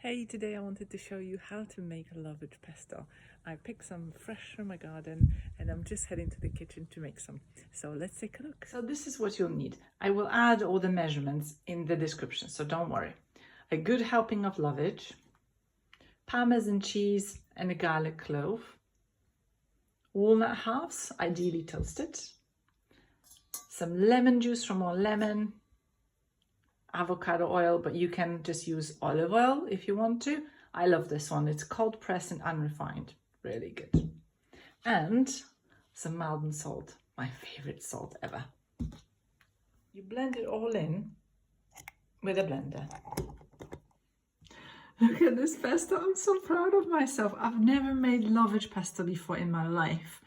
Hey, today I wanted to show you how to make a lovage pesto. I picked some fresh from my garden and I'm just heading to the kitchen to make some. So let's take a look. So this is what you'll need. I will add all the measurements in the description, so don't worry. A good helping of lovage, Parmesan cheese and a garlic clove, walnut halves, ideally toasted, some lemon juice from our lemon, avocado oil, but you can just use olive oil if you want to. I love this one. It's cold pressed and unrefined. Really good. And some Maldon salt, my favorite salt ever. You blend it all in with a blender. Look at this pesto. I'm so proud of myself. I've never made lovage pesto before in my life.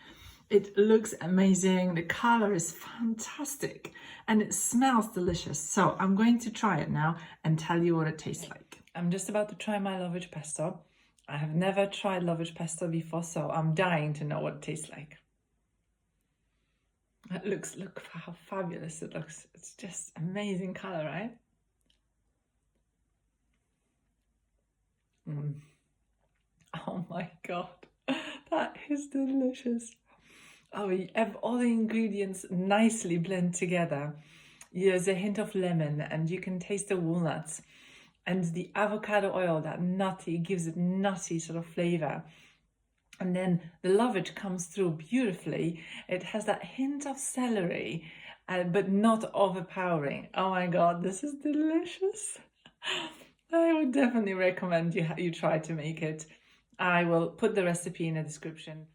It looks amazing. The color is fantastic and it smells delicious. So I'm going to try it now and tell you what it tastes like. I'm just about to try my lovage pesto. I have never tried lovage pesto before, so I'm dying to know what it tastes like. Look how fabulous it looks. It's just amazing color, right? Oh my God, that is delicious. Oh, you have all the ingredients nicely blend together. There's a hint of lemon and you can taste the walnuts and the avocado oil, that nutty, gives it nutty sort of flavor. And then the lovage comes through beautifully. It has that hint of celery, but not overpowering. Oh my God, this is delicious. I would definitely recommend you try to make it. I will put the recipe in the description.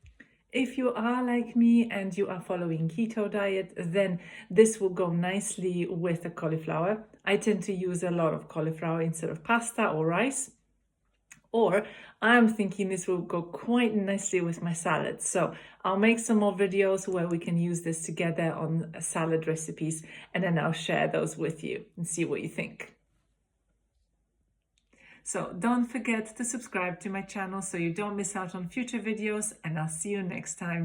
If you are like me and you are following keto diet, then this will go nicely with the cauliflower. I tend to use a lot of cauliflower instead of pasta or rice. Or I'm thinking this will go quite nicely with my salad. So I'll make some more videos where we can use this together on salad recipes, and then I'll share those with you and see what you think. So don't forget to subscribe to my channel so you don't miss out on future videos, and I'll see you next time.